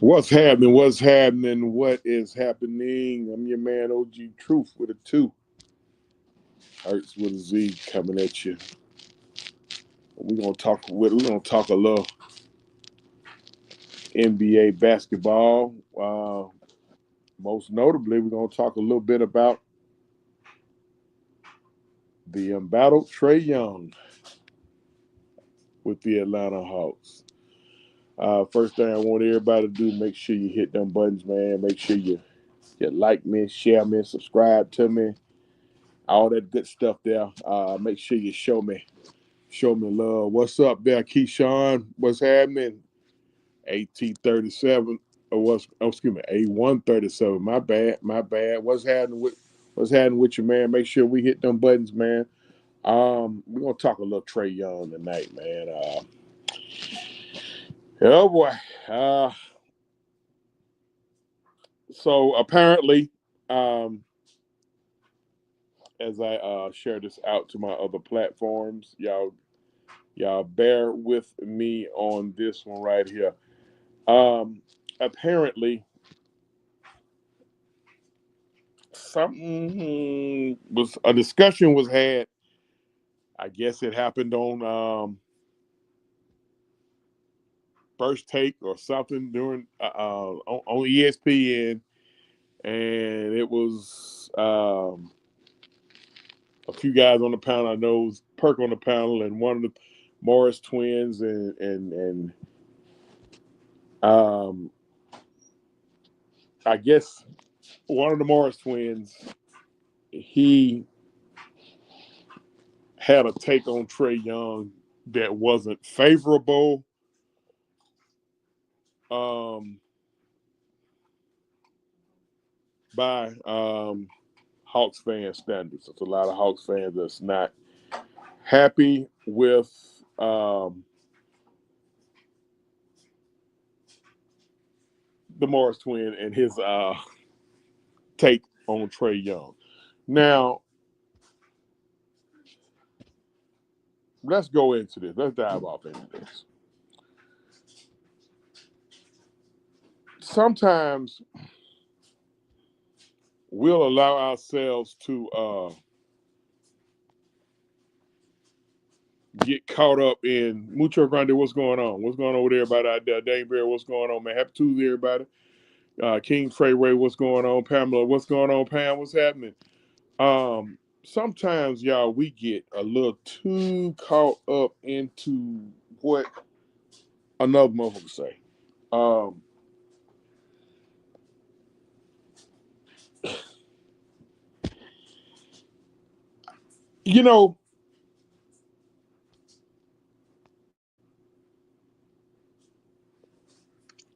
What's happening? What's happening? What is happening? I'm your man OG Truth with a two. Hurts with a Z coming at you. We're gonna talk a little NBA basketball. Most notably, we're gonna talk a little bit about the embattled Trae Young with the Atlanta Hawks. First thing I want everybody to do, make sure you hit them buttons, man. Make sure you like me, share me, subscribe to me, all that good stuff there. Make sure you show me love. What's up there, Keyshawn? What's happening? AT37 or excuse me, A137. My bad. What's happening with you, man? Make sure we hit them buttons, man. We're gonna talk a little Trae Young tonight, man. Oh boy. Uh so apparently, um, as I share this out to my other platforms, y'all bear with me on this one right here. Um, apparently, something was a discussion was had. I guess it happened on First Take or something during on ESPN, and it was a few guys on the panel. I know it was Perk on the panel, and one of the Morris twins, and um, I guess one of the Morris twins, he had a take on Trae Young that wasn't favorable um, by Hawks fan standards. There's a lot of Hawks fans that's not happy with the Morris twin and his take on Trae Young. Now, let's go into this. Let's dive off into this. Sometimes we'll allow ourselves to get caught up in Mucho Grande. What's going on? What's going on with everybody out there? Dane Bear, what's going on, man? Happy Tuesday, everybody. King Treyway, what's going on? Pamela, what's going on? Pam, what's happening? Sometimes, y'all, we get a little too caught up into what another motherfucker say. Um, you know,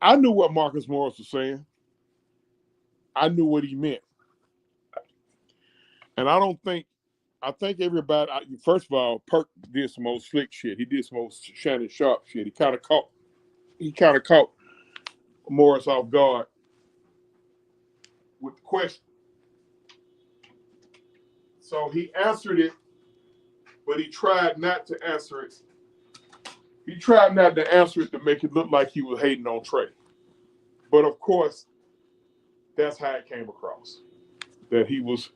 I knew what Marcus Morris was saying. I knew what he meant, and I think everybody. First of all, Perk did some old slick shit. He did some old Shannon Sharp shit. He kind of caught Morris off guard with the question. So he answered it, but he tried not to answer it. He tried not to answer it to make it look like he was hating on Trae. But of course, that's how it came across that he was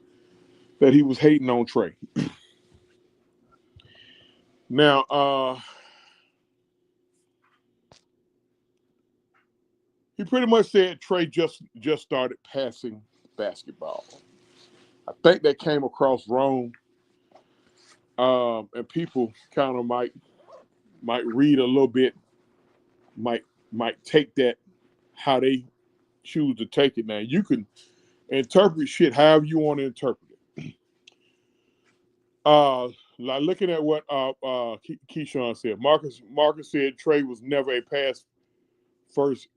hating on Trae. Now, he pretty much said Trae just started passing basketball. I think that came across wrong, and people kind of might read a little bit, might take that how they choose to take it. Now you can interpret shit however you want to interpret it. Like looking at what Keyshawn said, Marcus said Trae was never a pass first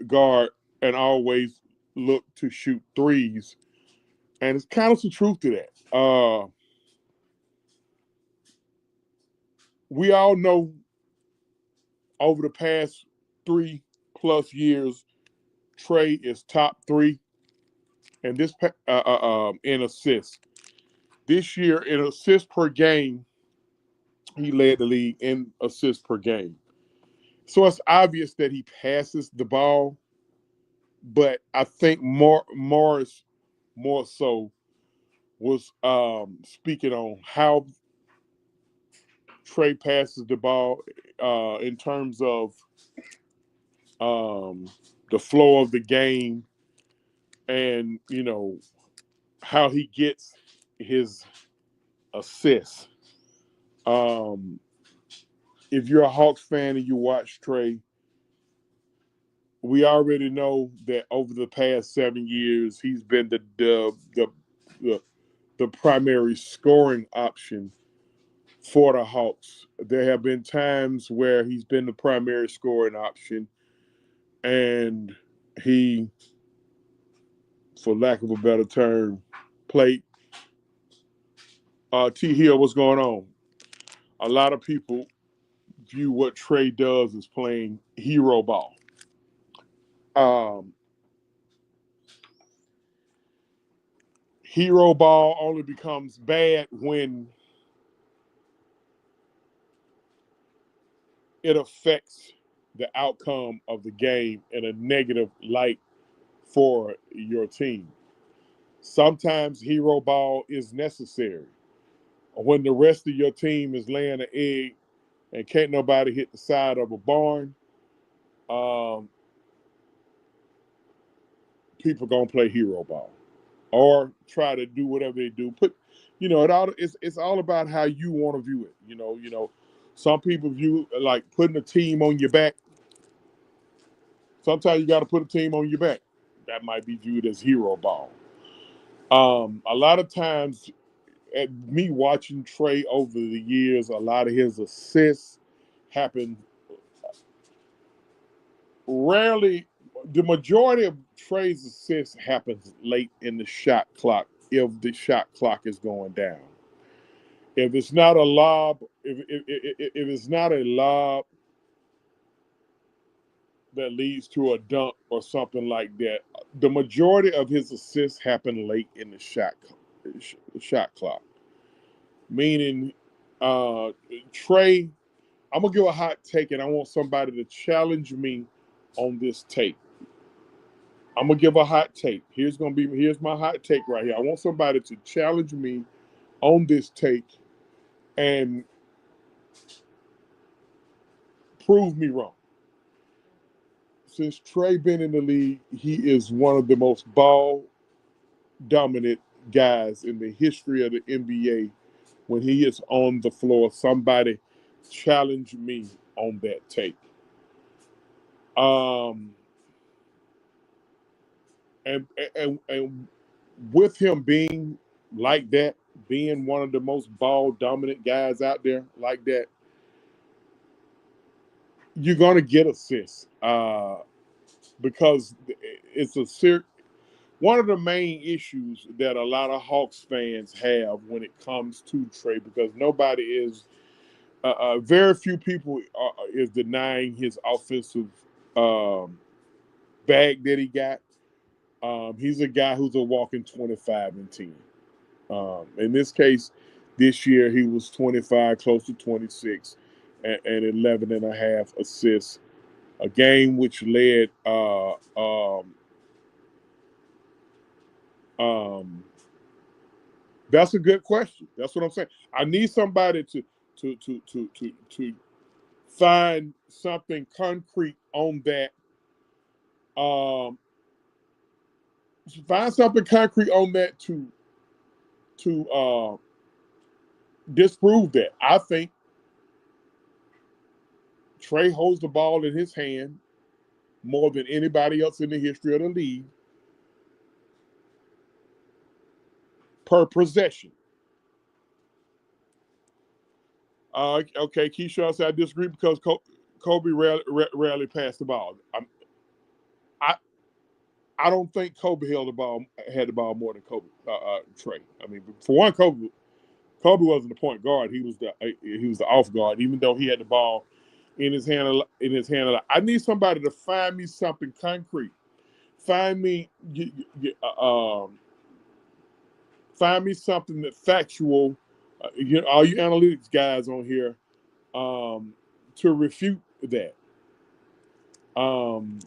guard and always looked to shoot threes, and it's kind of some truth to that. We all know over the past 3+ years, Trae is top three, and this in assists. This year in assists per game, he led the league in assists per game. So it's obvious that he passes the ball, but I think Morris more so was speaking on how Trae passes the ball in terms of um, the flow of the game, and how he gets his assists. Um, if you're a Hawks fan and you watch Trae, we already know that over the past 7 years he's been the, the primary scoring option for the Hawks. There have been times where he's been the primary scoring option, and he, for lack of a better term, played T Hill. What's going on? A lot of people view what Trae does as playing hero ball. Um, Hero ball only becomes bad when it affects the outcome of the game in a negative light for your team. Sometimes hero ball is necessary. When the rest of your team is laying an egg and can't nobody hit the side of a barn, um, people gonna play hero ball or try to do whatever they do. It's all about how you want to view it. Some people view like putting a team on your back. Sometimes you got to put a team on your back. That might be viewed as hero ball. A lot of times, at me watching Trae over the years, a lot of his assists happen rarely. The majority of Trae's assists happens late in the shot clock if the shot clock is going down. If it's not a lob, if it's not a lob that leads to a dunk or something like that, the majority of his assists happen late in the shot clock. Meaning, Trae, I'm gonna give a hot take, and I want somebody to challenge me on this take. I'm gonna give a hot take. Here's my hot take right here. I want somebody to challenge me on this take and prove me wrong. Since Trae been in the league, he is one of the most ball dominant guys in the history of the NBA. When he is on the floor, somebody challenge me on that take. Um, and with him being like that, being one of the most ball dominant guys out there like that, you're gonna get assists because it's one of the main issues that a lot of Hawks fans have when it comes to Trae, because nobody is very few people is denying his offensive um, bag that he got. He's a guy who's a walking 25 and 10. In this case, this year he was 25, close to 26, and 11 and a half assists. A game which led um, that's a good question. That's what I'm saying. I need somebody to find something concrete on that. Um, Find something concrete on that to disprove that. I think Trae holds the ball in his hand more than anybody else in the history of the league per possession. Okay, Keyshawn said I disagree because Kobe rarely passed the ball. I I don't think Kobe had the ball more than Trae. I mean, for one, Kobe wasn't the point guard. He was the off guard. Even though he had the ball in his hand. I need somebody to find me something concrete. Find me find me something that factual. All you analytics guys on here to refute that. Um,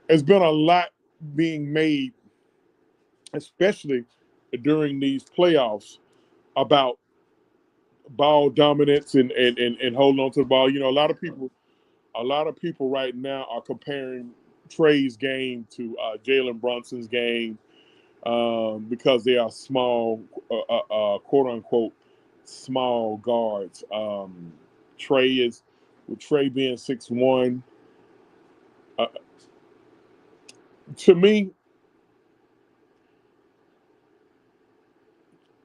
There's been a lot being made, especially during these playoffs, about ball dominance and holding on to the ball. You know, a lot of people right now are comparing Trae's game to Jalen Brunson's game because they are small, quote unquote, small guards. Trae is, with Trae being 6'1", uh, to me,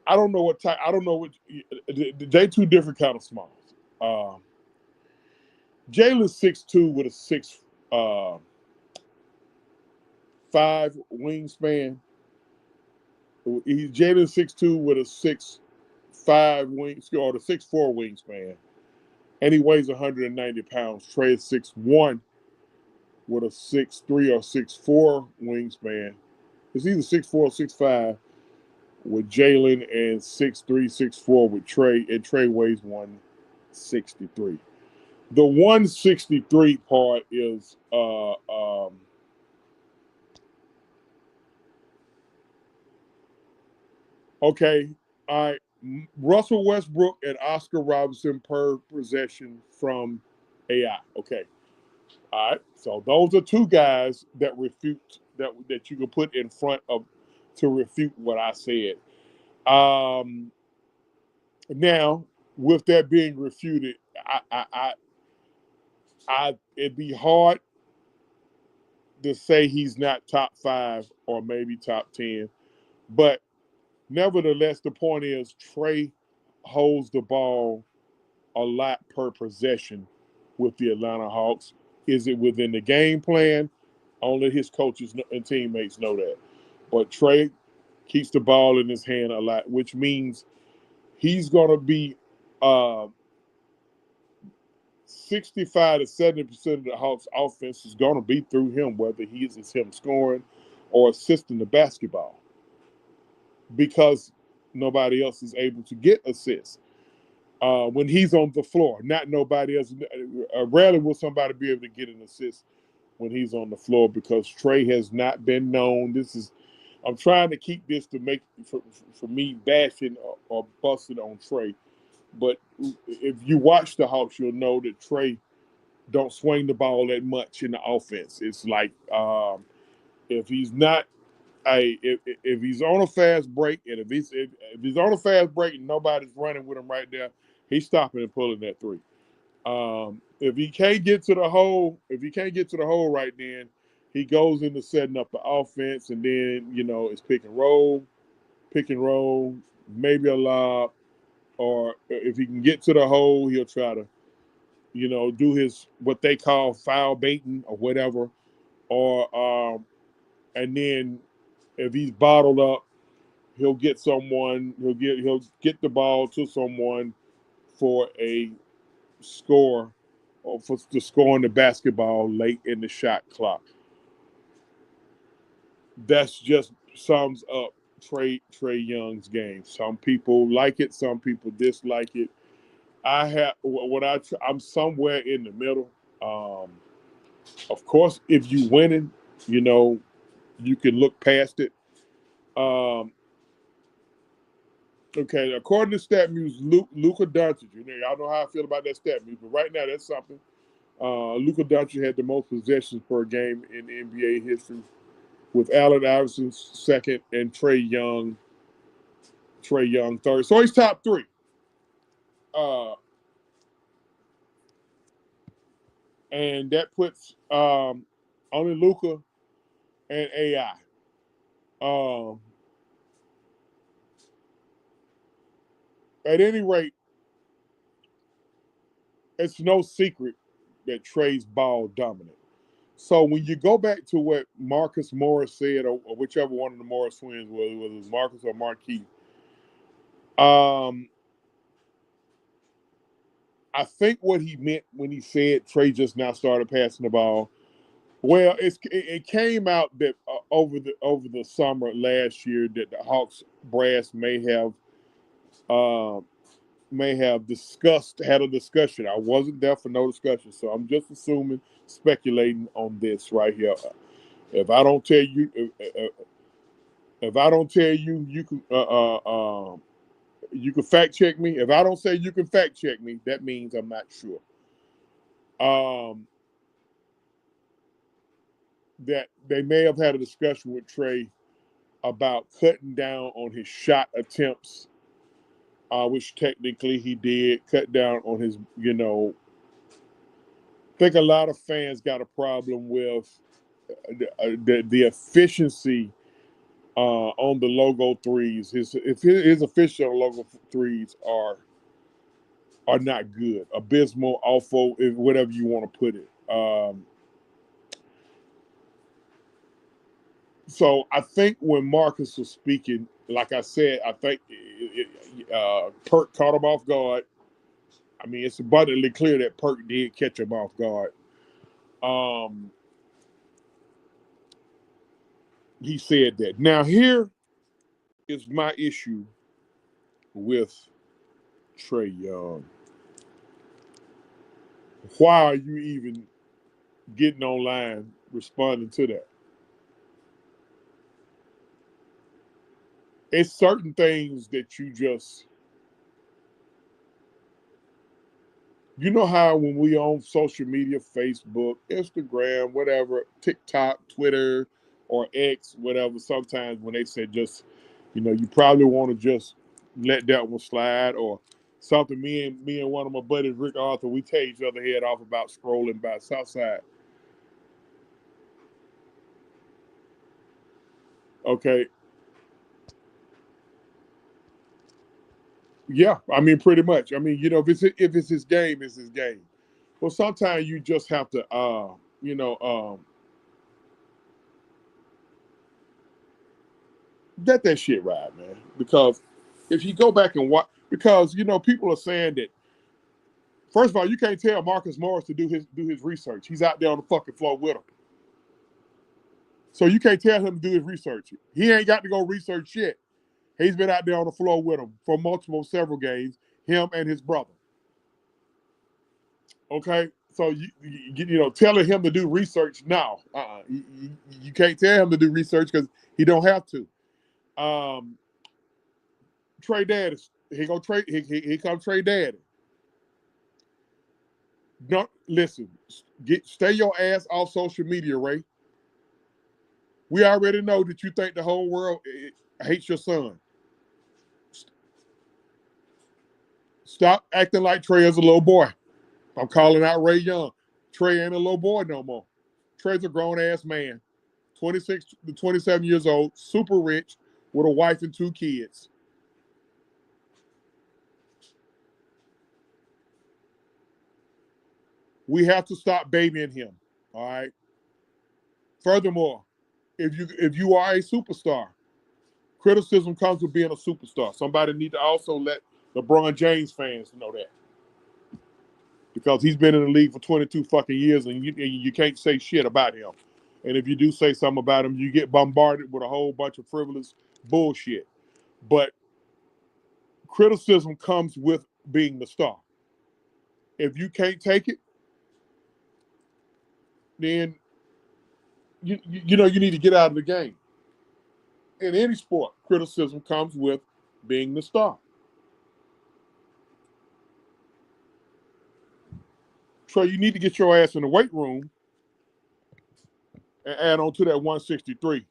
I don't know what type. I don't know what they two different kind of smalls. Um, Jalen's 6'2" with a 6'5" wingspan. Jalen's 6'2" with a 6'5" or the 6'4" wingspan, and he weighs 190 pounds. Trae is 6'1" with a 6'3" or 6'4" wingspan. It's either 6'4" or 6'5" with Jalen, and 6'3", 6'4" with Trae, and Trae weighs 163. The 163 part is okay. All right, Russell Westbrook and Oscar Robertson per possession from AI. Okay, all right. So those are two guys that refute that you can put in front of to refute what I said. Um, Now, with that being refuted, it'd be hard to say he's not top five or maybe top 10. But nevertheless, the point is Trae holds the ball a lot per possession with the Atlanta Hawks. Is it within the game plan? Only his coaches and teammates know that. But Trae keeps the ball in his hand a lot, which means he's going to be uh, 65 to 70% of the Hawks offense is going to be through him, whether it's him scoring or assisting the basketball, because nobody else is able to get assists when he's on the floor. Not nobody else. Rarely will somebody be able to get an assist when he's on the floor, because Trae has not been known. I'm trying to keep this to make for me bashing or busting on Trae. But if you watch the Hawks, you'll know that Trae don't swing the ball that much in the offense. It's like if he's not if he's on a fast break, and if he's on a fast break and nobody's running with him right there, he's stopping and pulling that three. If he can't get to the hole, right then, he goes into setting up the offense, and then it's pick and roll, maybe a lob, or if he can get to the hole, he'll try to do his what they call foul baiting or whatever, or and then if he's bottled up, he'll get the ball to someone for a score, or for the scoring the basketball late in the shot clock. That's just sums up Trae Young's game. Some people like it, some people dislike it. I'm somewhere in the middle. Um, of course, if you winning, you know you can look past it. Um, okay, according to StatMuse, Luka Doncic. Y'all know how I feel about that StatMuse, but right now that's something. Luka Doncic had the most possessions per game in NBA history, with Allen Iverson second and Trae Young third. So he's top three. Uh, and that puts only Luka and AI. Um, at any rate, it's no secret that Trae's ball dominant. So when you go back to what Marcus Morris said, or whichever one of the Morris twins was, whether it was Marcus or Marquis, um, I think what he meant when he said Trae just now started passing the ball. Well, it came out that over the summer last year that the Hawks brass uh, may have had a discussion. I wasn't there for no discussion, so I'm just assuming, speculating on this right here. If I don't tell you, if I don't tell you, you can fact check me. If I don't say you can fact check me, that means I'm not sure. That they may have had a discussion with Trae about cutting down on his shot attempts, which technically he did cut down on his. I think a lot of fans got a problem with the efficiency on the logo threes. His official logo threes are not good, abysmal, awful, whatever you want to put it. So I think when Marcus was speaking, like I said, I think Perk caught him off guard. I mean, it's abundantly clear that Perk did catch him off guard. He said that. Now here is my issue with Trae Young. Why are you even getting online responding to that? It's certain things that you know how when we on social media, Facebook, Instagram, whatever, TikTok, Twitter, or X, whatever, sometimes when they say just, you probably want to just let that one slide or something. Me and one of my buddies, Rick Arthur, we tear each other head off about scrolling by Southside. Okay. Yeah, I mean, pretty much. I mean, if it's his game, it's his game. Well, sometimes you just have to, let that shit ride, man. Because if you go back and watch, because people are saying that. First of all, you can't tell Marcus Morris to do his research. He's out there on the fucking floor with him, so you can't tell him to do his research. He ain't got to go research shit. He's been out there on the floor with him for several games. Him and his brother. Okay, so telling him to do research now. You can't tell him to do research because he don't have to. Trae Daddy, he go Trae. He come Trae Daddy. Don't listen. Stay your ass off social media, Ray. We already know that you think the whole world hates your son. Stop acting like Trae is a little boy. I'm calling out Ray Young. Trae ain't a little boy no more. Trae's a grown ass man, 26 to 27 years old, super rich, with a wife and 2 kids. We have to stop babying him. All right. Furthermore, if you are a superstar, criticism comes with being a superstar. Somebody need to also let LeBron James fans know that. Because he's been in the league for 22 fucking years and you can't say shit about him. And if you do say something about him, you get bombarded with a whole bunch of frivolous bullshit. But criticism comes with being the star. If you can't take it, then you need to get out of the game. In any sport, criticism comes with being the star. Trae, you need to get your ass in the weight room and add on to that 163.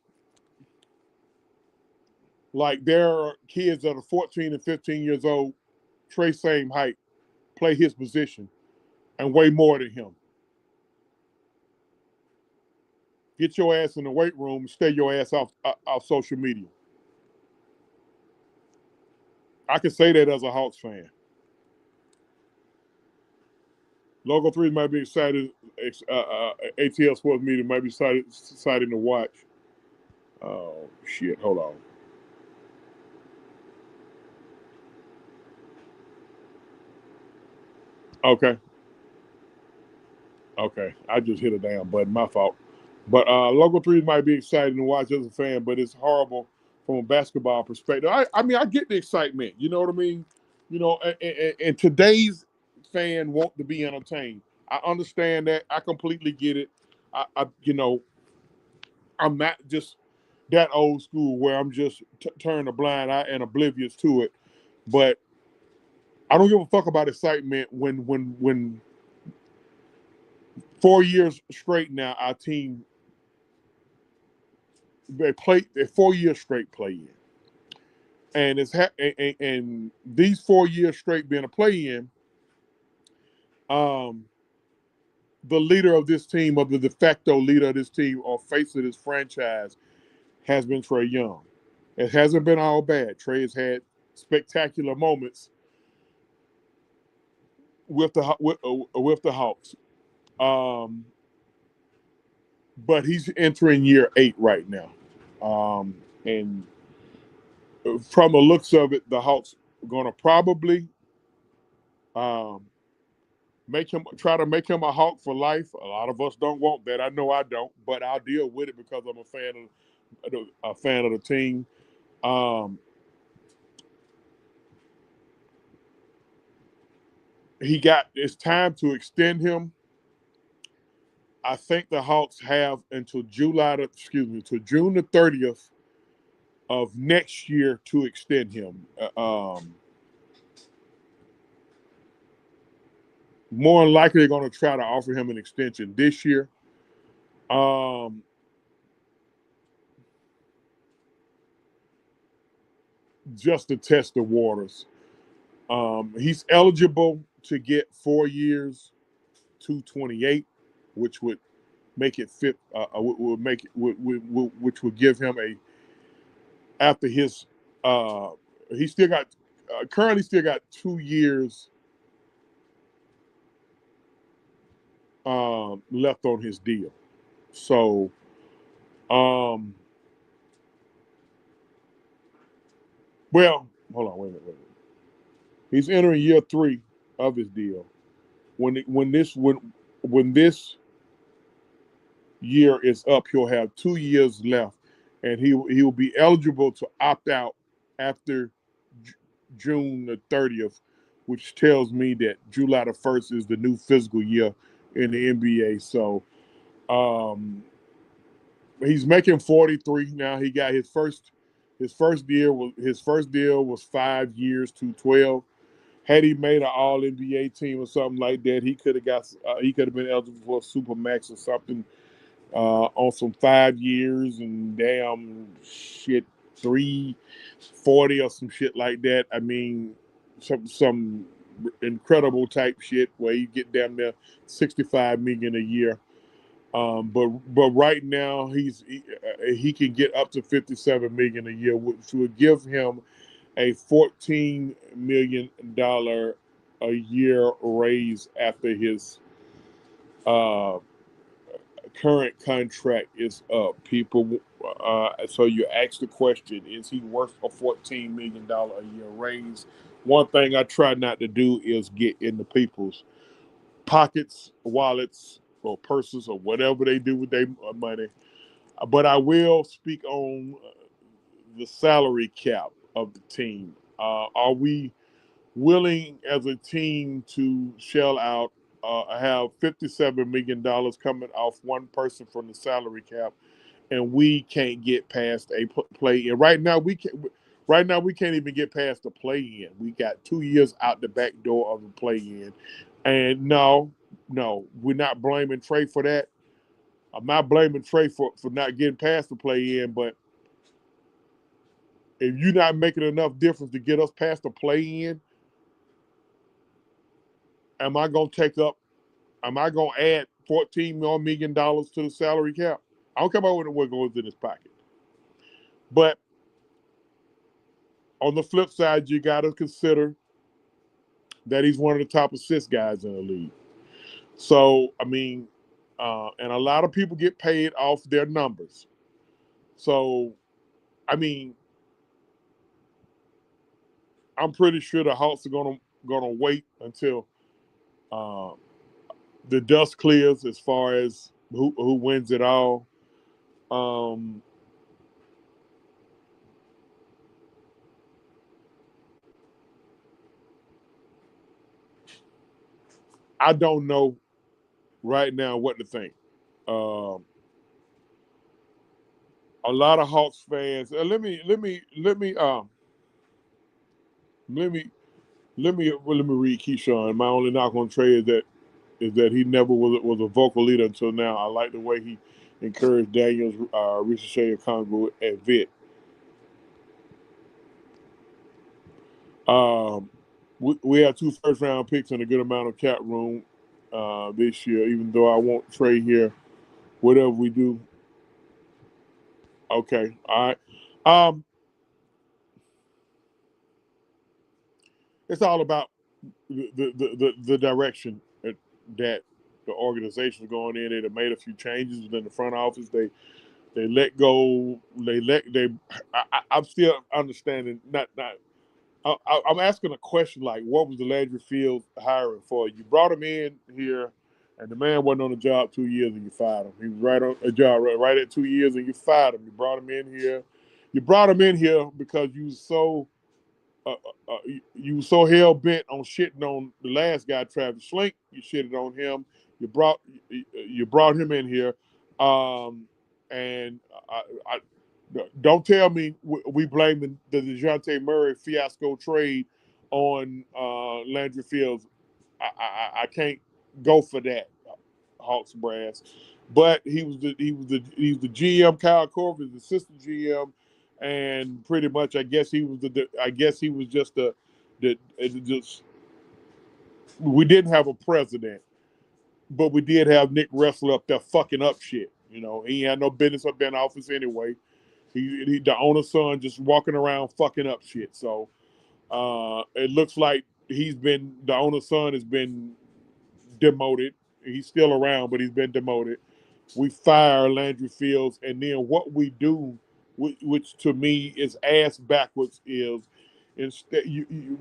Like there are kids that are 14 and 15 years old, Trae same height, play his position, and weigh more than him. Get your ass in the weight room and stay your ass off social media. I can say that as a Hawks fan. Logo 3 might be excited. ATL Sports Media might be excited to watch. Oh, shit. Hold on. Okay. Okay. I just hit a damn button. My fault. But Logo 3 might be exciting to watch as a fan, but it's horrible from a basketball perspective. I mean, I get the excitement. You know what I mean? And today's fan want to be entertained. I understand that. I completely get it. I I'm not just that old school where I'm just turning a blind eye and oblivious to it. But I don't give a fuck about excitement when 4 years straight now our team they 4 years straight play in, and and these 4 years straight being a play in. Um, the leader of this team, of the de facto leader of this team, or face of this franchise, has been Trae Young. It hasn't been all bad. Trae has had spectacular moments with the Hawks. Um, but he's entering year 8 right now. And from the looks of it, the Hawks are going to probably um, try to make him a Hawk for life. A lot of us don't want that. I know I don't, but I'll deal with it because I'm a fan of the team. Um, it's time to extend him. I think the Hawks have until to June the 30th of next year to extend him. More than likely, they're going to try to offer him an extension this year. Um, just to test the waters. He's eligible to get 4 years, 228, which would make it fit. Would make it which would give him a after his. He still got currently still got 2 years left on his deal. So, um, well, hold on, wait a minute. He's entering year 3 of his deal. When this year is up, he'll have 2 years left, and he will be eligible to opt out after June the 30th, which tells me that July the 1st is the new fiscal year in the NBA. So um, he's making 43 now. He got his first deal was 5 years to 12. Had he made an All NBA team or something like that, he could have been eligible for a super max or something on some 5 years and damn shit 340 or some shit like that. I mean, some incredible type shit where you get damn near 65 million a year. But right now he can get up to 57 million a year, which would give him a $14 million a year raise after his uh, current contract is up. So you ask the question: is he worth a $14 million a year raise? One thing I try not to do is get into people's pockets, wallets, or purses, or whatever they do with their money. But I will speak on the salary cap of the team. Are we willing as a team to shell out, have $57 million coming off one person from the salary cap, and we can't get past a play in? Right now, we can. Right now, we can't even get past the play in. We got 2 years out the back door of the play in, and no, we're not blaming Trae for that. I'm not blaming Trae for not getting past the play in, but if you're not making enough difference to get us past the play in, am I gonna take up am I going to add $14 million to the salary cap? I don't care about what goes in his pocket. But on the flip side, you got to consider that he's one of the top assist guys in the league. So, I mean, and a lot of people get paid off their numbers. So, I mean, I'm pretty sure the Hawks are gonna wait until uh, the dust clears as far as who wins it all. Um, I don't know right now what to think. Um, A lot of Hawks fans. Let me let me read Keyshawn. My only knock on Trae is that he never was a vocal leader until now. I like the way he encouraged Daniels, Ricochet, and Congo at Vet. We have 2 first-round picks and a good amount of cap room this year. Even though I want Trae here, whatever we do, okay, all right. Um, it's all about the direction that the organization is going in. They made a few changes within the front office. They let go. I'm still understanding. Not. I'm asking a question like, what was the Landry Fields hiring for? You brought him in here, and the man wasn't on the job 2 years, and you fired him. He was right on a job right at 2 years, and you fired him. You brought him in here. You brought him in here because you were so hell bent on shitting on the last guy, Travis Schlink. You shitted on him. You brought you brought him in here, and I don't tell me we blame the DeJounte Murray fiasco trade on Landry Fields. I can't go for that, Hawks brass. But he was the GM. Kyle Korver is the assistant GM, and pretty much I guess he was just just we didn't have a president, but we did have Nick Russell up there fucking up shit. You know, he had no business up there in the office anyway. He the owner's son just walking around fucking up shit. So it looks like the owner's son has been demoted. He's still around, but he's been demoted. We fire Landry Fields, and then what we do, which to me is ass backwards, is instead you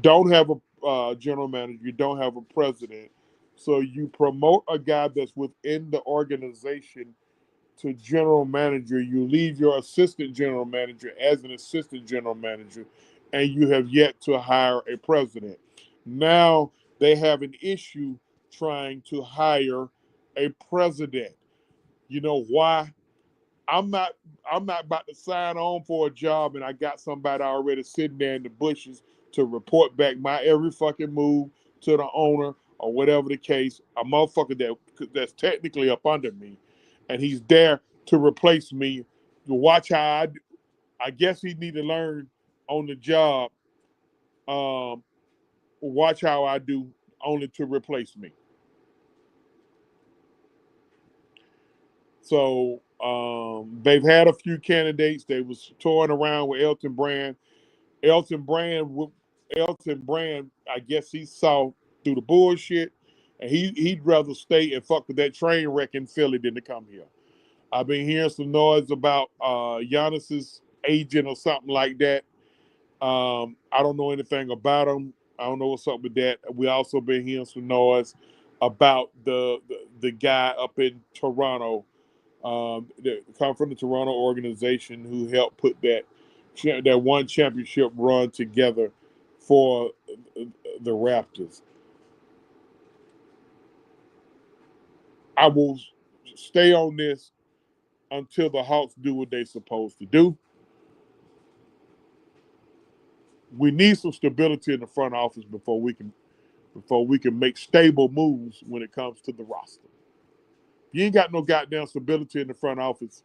don't have a general manager, you don't have a president, so you promote a guy that's within the organization to general manager. You leave your assistant general manager as an assistant general manager, and you have yet to hire a president. Now they have an issue trying to hire a president. You know why? I'm not I'm not about to sign on for a job and I got somebody already sitting there in the bushes to report back my every fucking move to the owner or whatever the case. A motherfucker that's technically up under me, and he's there to replace me. To watch how I guess he need to learn on the job. Um, watch how I do only to replace me. So they've had a few candidates. They was toying around with Elton Brand. Elton Brand, Elton Brand, I guess he saw through the bullshit, and he'd rather stay and fuck with that train wreck in Philly than to come here. I've been hearing some noise about Giannis's agent or something like that. I don't know anything about him. I don't know what's up with that. We also been hearing some noise about the guy up in Toronto, that come from the Toronto organization who helped put that one championship run together for the Raptors. I will stay on this until the Hawks do what they're supposed to do. We need some stability in the front office before we can make stable moves when it comes to the roster. If you ain't got no goddamn stability in the front office,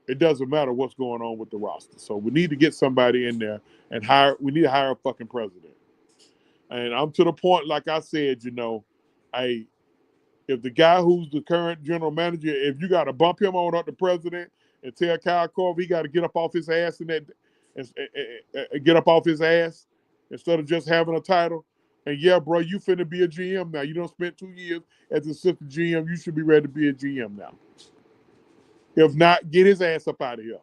it doesn't matter what's going on with the roster. So we need to get somebody in there and hire. We need to hire a fucking president. And I'm to the point, like I said, hey, if the guy who's the current general manager, if you got to bump him on up to president and tell Kyle Korver he got to get up off his ass and get up off his ass instead of just having a title. And yeah, bro, you finna be a GM now. You don't spend 2 years as assistant GM. You should be ready to be a GM now. If not, get his ass up out of here.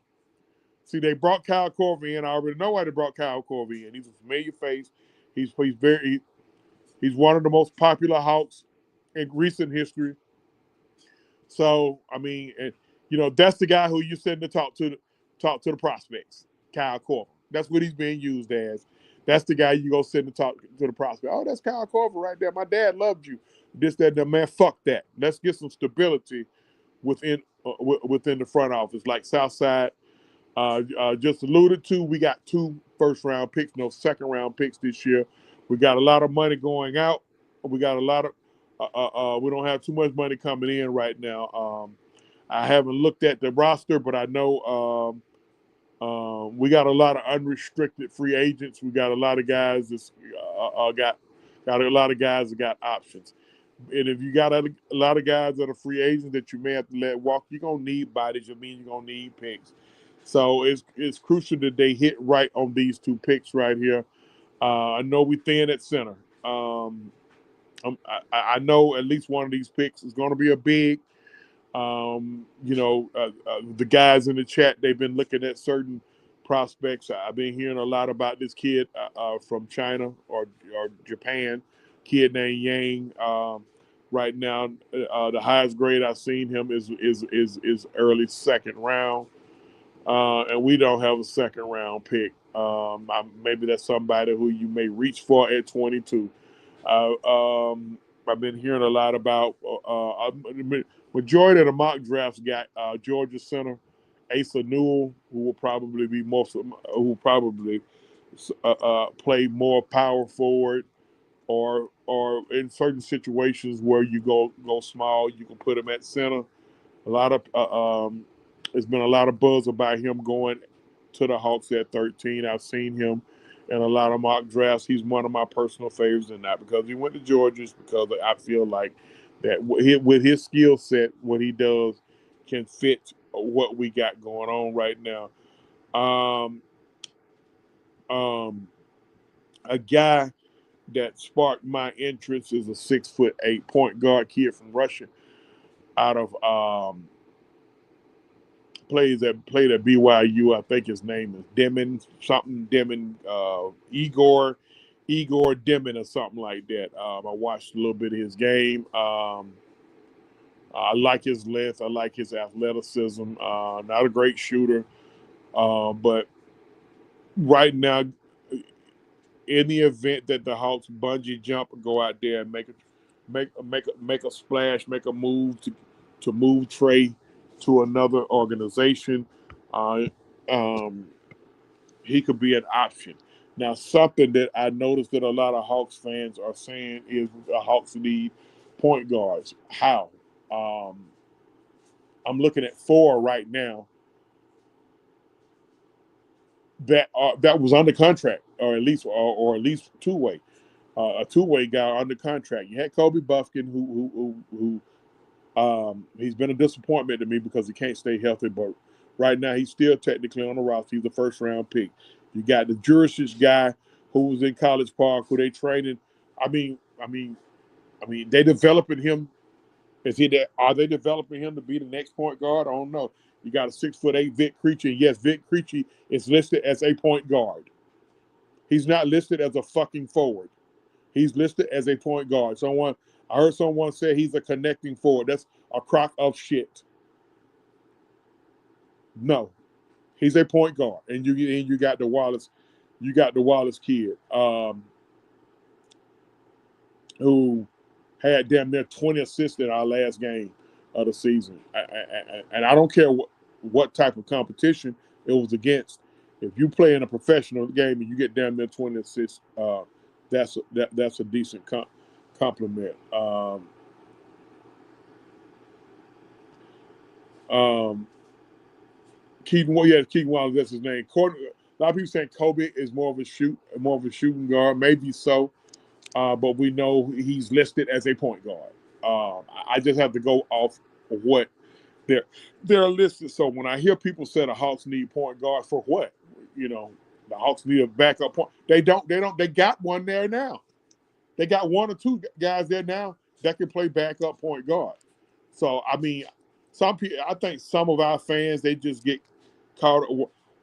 See, they brought Kyle Korver in. I already know why they brought Kyle Korver in. He's a familiar face. He's one of the most popular Hawks in recent history. So I mean, that's the guy who you send to talk to the prospects, Kyle Korver. That's what he's being used as. That's the guy you go send to talk to the prospect. Oh, that's Kyle Korver right there. My dad loved you. This, that, that. Man, fuck that. Let's get some stability within within the front office, like Southside just alluded to. We got 2 first-round picks, no second-round picks this year. We got a lot of money going out. We got a lot of. We don't have too much money coming in right now. I haven't looked at the roster, but I know we got a lot of unrestricted free agents. We got a lot of guys that's got a lot of guys that got options. And if you got a lot of guys that are free agents that you may have to let walk, you're gonna need bodies. I mean, you're gonna need picks. So it's crucial that they hit right on these 2 picks right here. I know we thin at center. I know at least one of these picks is going to be a big. The guys in the chat, they've been looking at certain prospects. I've been hearing a lot about this kid from China or Japan, kid named Yang. Right now, the highest grade I've seen him is early second round, and we don't have a second round pick. Maybe that's somebody who you may reach for at 22. Uh, um, I've been hearing a lot about majority of the mock drafts got Georgia center Asa Newell, who will probably be who will probably play more power forward, or in certain situations where you go small, you can put him at center. A lot of there's been a lot of buzz about him going to the Hawks at 13. I've seen him in a lot of mock drafts. He's one of my personal favorites, and not because he went to Georgia, it's because I feel like that with his skill set, what he does can fit what we got going on right now. Um, um, a guy that sparked my interest is a 6'8" point guard kid from Russia out of played at BYU. I think his name is Demon something Demon Igor Demon or something like that. I watched a little bit of his game. I like his length. I like his athleticism. Not a great shooter, but right now, in the event that the Hawks bungee jump and go out there and make a splash, make a move to move Trae to another organization, uh, um, he could be an option. Now, something that I noticed that a lot of Hawks fans are saying is the Hawks need point guards. How? Um, I'm looking at 4 right now that was under contract, or at least two-way. A two-way guy under contract. You had Kobe Buffkin, who he's been a disappointment to me because he can't stay healthy. But right now, he's still technically on the roster. He's a first-round pick. You got the Jurisic guy who was in College Park, who they traded. They developing him. Are they developing him to be the next point guard? I don't know. You got a 6'8" Vic Krejci. Yes, Vic Krejci is listed as a point guard. He's not listed as a fucking forward. He's listed as a point guard. I heard someone say he's a connecting forward. That's a crock of shit. No, he's a point guard, and you got the Wallace kid, who had damn near 20 assists in our last game of the season. And I don't care what type of competition it was against. If you play in a professional game and you get damn near 20 assists, that's a decent compliment. Um, Keaton Wallace, that's his name. A lot of people saying Kobe is more of a shooting guard. Maybe so, but we know he's listed as a point guard. I just have to go off of what they're listed. So when I hear people say the Hawks need point guard, for what? The Hawks need a backup point. They don't. They got one there now. They got 1 or 2 guys there now that can play backup point guard. So some people. I think some of our fans, they just get caught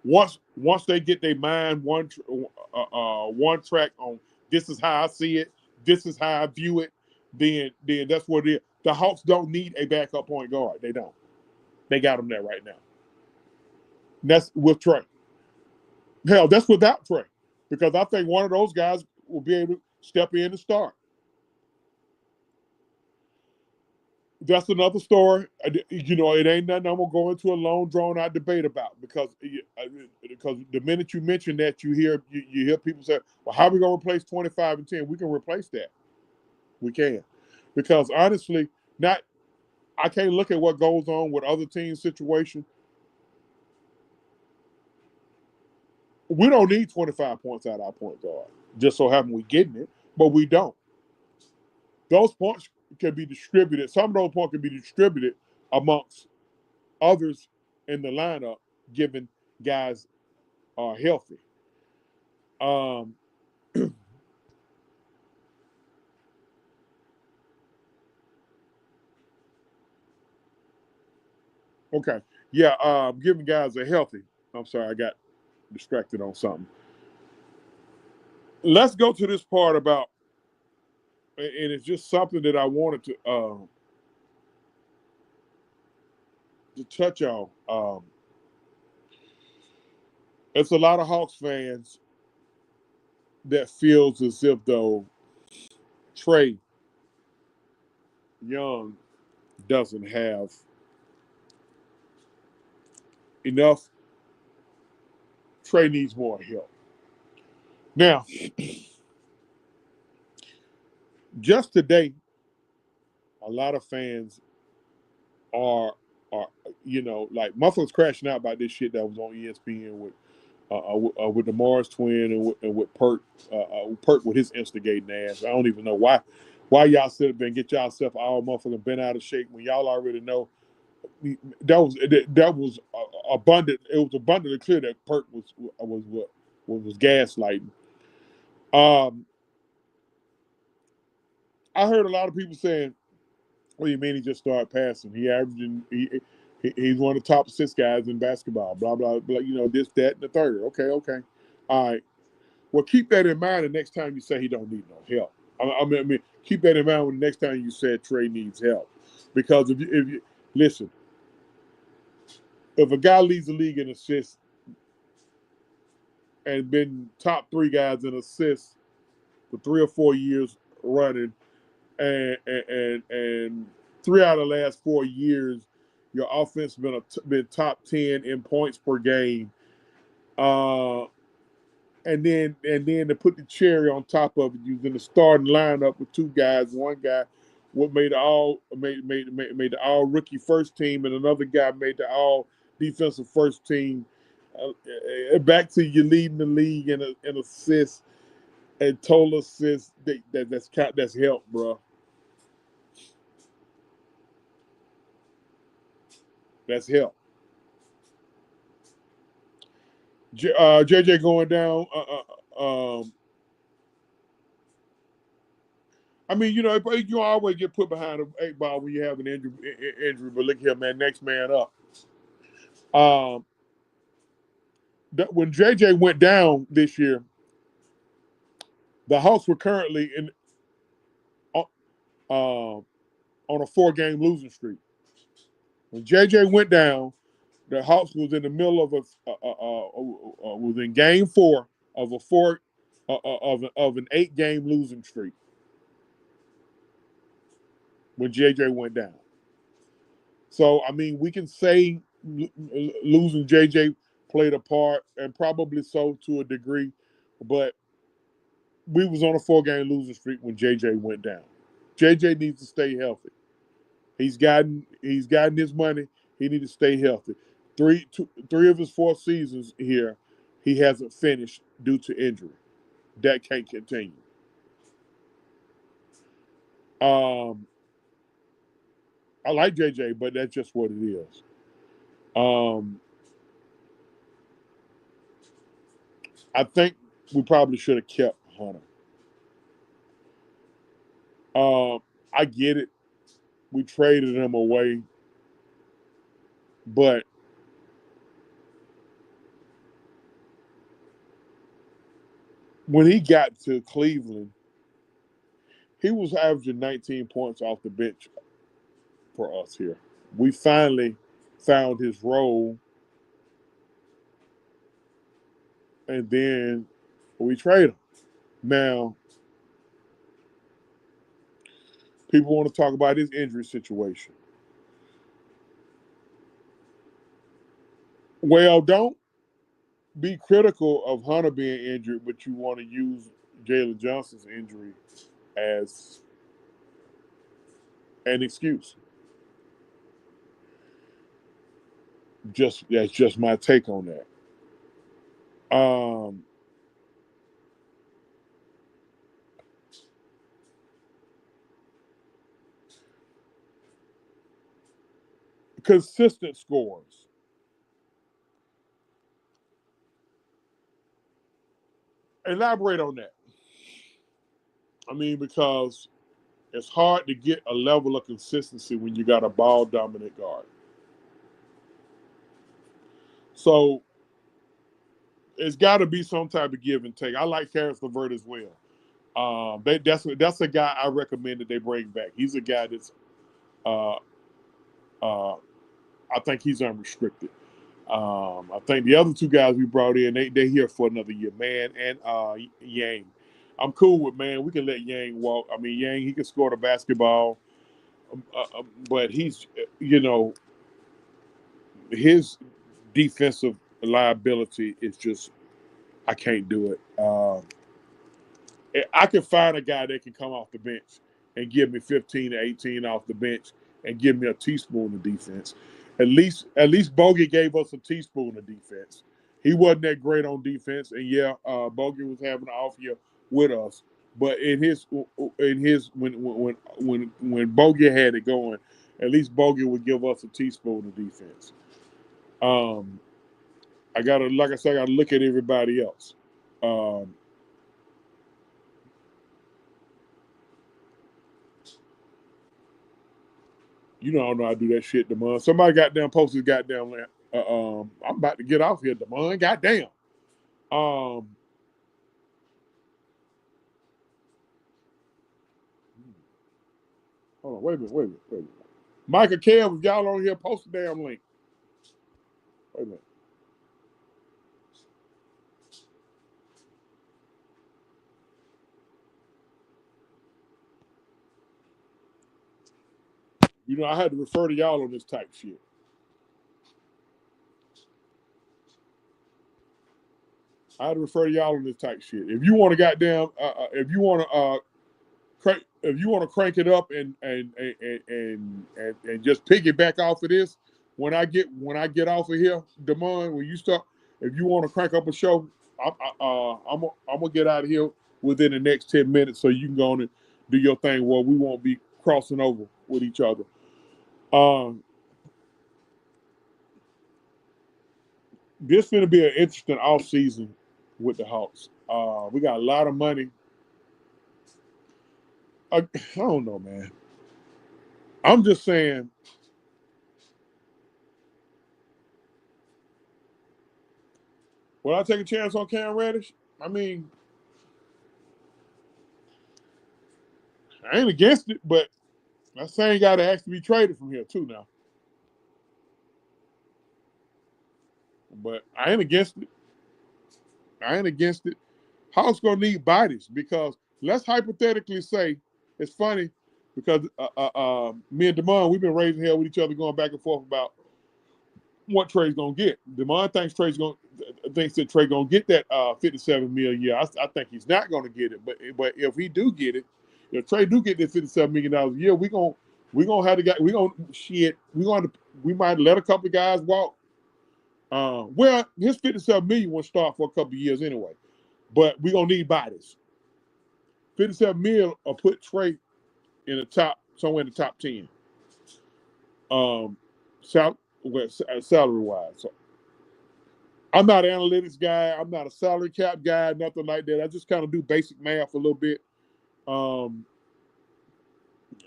once they get their mind one track on, this is how I see it, this is how I view it. Then that's what it is. The Hawks don't need a backup point guard. They don't. They got him there right now. And that's with Trae. Hell, that's without Trae, because I think one of those guys will be able to step in and start. That's another story. It ain't nothing I'm gonna go into a long, drawn out debate about because the minute you mention that, you hear people say, "Well, how are we gonna replace 25 and 10?" We can replace that. We can, because honestly, not I can't look at what goes on with other teams' situation. We don't need 25 points out of our point guard. Just so happen we getting it, but we don't. Those points can be distributed. Some of those points can be distributed amongst others in the lineup, given guys are healthy. Um, okay, yeah, giving guys are healthy. I'm sorry, I got distracted on something. Let's go to this part about, and it's just something that I wanted to touch on. It's a lot of Hawks fans that feels as if though Trae Young doesn't have enough. Trae needs more help. Now, just today, a lot of fans are like mufflers crashing out about this shit that was on ESPN with the Mars twin and with Perk with his instigating ass. I don't even know why y'all sit up and get yourself all motherfucking bent out of shape when y'all already know that was abundant. It was abundantly clear that Perk was gaslighting. Um, I heard a lot of people saying, "What do you mean he just started passing? He's one of the top assist guys in basketball. Blah blah blah. This, that, and the third. Okay. All right. Well, keep that in mind the next time you say he don't need no help. I mean, keep that in mind when the next time you said Trae needs help, because if you listen, if a guy leads the league in assists and been top three guys in assists for 3 or 4 years running, and 3 out of the last 4 years, your offense been top 10 in points per game. Uh, and then to put the cherry on top of it, using the starting lineup with two guys, one guy what made the all rookie first team, and another guy made the all defensive first team. Back to you leading the league in assists and total assists. That's help, bro. That's help. JJ going down. I mean, you always get put behind the 8 ball when you have an injury. But look here, man. Next man up. Um, when JJ went down this year, the Hawks were currently uh, on a 4-game losing streak. When JJ went down, the Hawks was in the middle of was in game 4 of a four of an 8-game losing streak when JJ went down. So I mean, we can say losing JJ played a part, and probably so to a degree, but we was on a 4-game losing streak when JJ went down. JJ needs to stay healthy. He's gotten his money. He needs to stay healthy. Three of his 4 seasons here, he hasn't finished due to injury. That can't continue. Um, I like JJ, but that's just what it is. Um, I think we probably should have kept Hunter. I get it. We traded him away, but when he got to Cleveland, he was averaging 19 points off the bench for us here. We finally found his role, and then we trade him. Now, People want to talk about his injury situation. Well, don't be critical of Hunter being injured, but you want to use Jalen Johnson's injury as an excuse. That's just my take on that. Um, Consistent scores. Elaborate on that. I mean, because it's hard to get a level of consistency when you got a ball dominant guard. So it's got to be some type of give and take. I like Karis LeVert as well. That's a guy I recommend that they bring back. He's a guy that's uh, uh, I think he's unrestricted. I think the other two guys we brought in, they're here for another year, Man and Yang. I'm cool with Man. We can let Yang walk. I mean, Yang, he can score the basketball, but he's, his defensive liability is just, I can't do it. I can find a guy that can come off the bench and give me 15 to 18 off the bench and give me a teaspoon of defense. At least Bogey gave us a teaspoon of defense. He wasn't that great on defense, and yeah, Bogey was having an off year with us. But when Bogey had it going, at least Bogey would give us a teaspoon of defense. Um, like I said, I gotta look at everybody else. Um, I don't know how to do that shit, Damon. Somebody goddamn posted goddamn. I'm about to get off here, Damon. Goddamn. Um, Hold on. Wait a minute. Micah Kev, if y'all on here, post the damn link. Wait a minute. I had to refer to y'all on this type shit. I had to refer to y'all on this type shit. If you want to goddamn, if you want to crank it up and just piggyback off of this, when I get off of here, Damon, when you start, if you want to crank up a show, I'm gonna get out of here within the next 10 minutes, so you can go on and do your thing. Where we won't be crossing over with each other. Um, this gonna be an interesting off season with the Hawks. We got a lot of money. I don't know, man. I'm just saying, will I take a chance on Cam Reddish? I mean, I ain't against it, but that same guy that actually be traded from here too now. But I ain't against it. I ain't against it. Hawks gonna need bodies because let's hypothetically say it's funny because me and Damon, we've been raising hell with each other, going back and forth about what Trae's gonna get. Damon thinks that Trae gonna get that 57 million a year. I think he's not gonna get it, but if he do get it, if Trae do get that $57 million a year, we gonna have to get we might let a couple of guys walk. Well, his 57 million won't start for a couple of years anyway, but we gonna need bodies. 57 million will put Trae in the top, somewhere in the top 10. Um, salary wise. So I'm not an analytics guy. I'm not a salary cap guy, nothing like that. I just kind of do basic math a little bit. Um,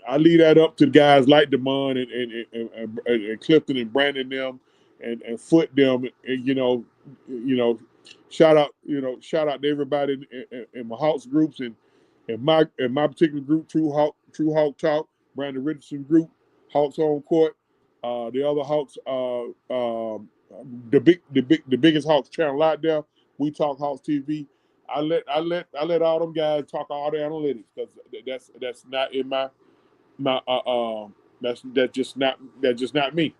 I leave that up to the guys like Damon and Clifton and Brandon them and Foot them and shout out to everybody in my Hawks groups and my particular group, True Hawk Talk, Brandon Richardson group, Hawks Home Court, the other Hawks, the biggest Hawks channel out there. We Talk Hawks TV. I let all them guys talk all the analytics because that's not in my my that's just not me.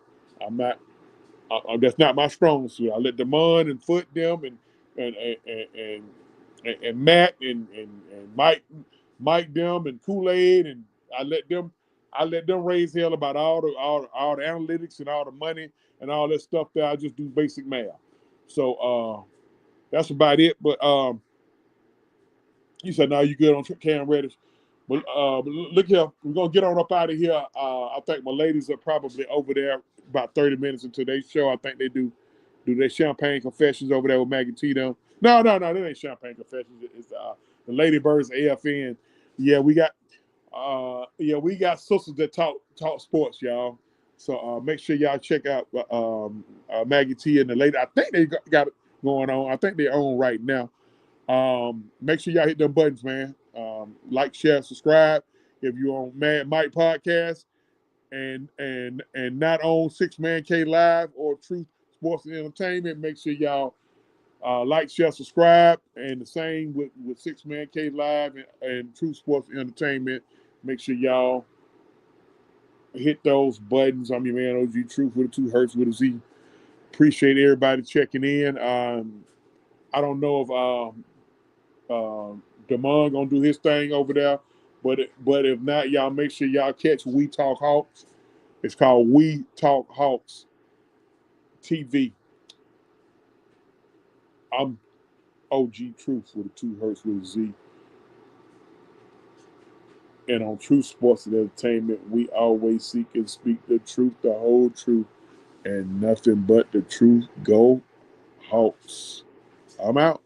I'm not. That's not my strong suit. I let Demond and Foot them and Matt and Mike them and Kool-Aid, and I let them raise hell about all the analytics and all the money and all that stuff there. I just do basic math. So that's about it. But you said now you good on Cam Reddish. But look here, we're gonna get on up out of here. I think my ladies are probably over there about 30 minutes into their show. I think they do their champagne confessions over there with Maggie T. Them. No, that ain't champagne confessions. It's the Lady Birds AFN. We got sisters that talk sports, y'all. So make sure y'all check out Maggie T and the lady. I think they got it going on. I think they're on right now. Make sure y'all hit them buttons, man. Like, share, subscribe. If you're on Mad Mike Podcast and not on Six Man K Live or Truth Sports and Entertainment, make sure y'all like, share, subscribe. And the same with Six Man K Live and Truth Sports and Entertainment. Make sure y'all hit those buttons. I'm your man OG Truth with a 2 Hertz with a Z. Appreciate everybody checking in. I don't know if Damon gonna do his thing over there, but if not, y'all make sure y'all catch We Talk Hawks. It's called We Talk Hawks TV. I'm OG Truth with a 2 Hertz with a Z, and on Truth Sports and Entertainment, we always seek and speak the truth, the whole truth, and nothing but the truth. Go Hawks! I'm out.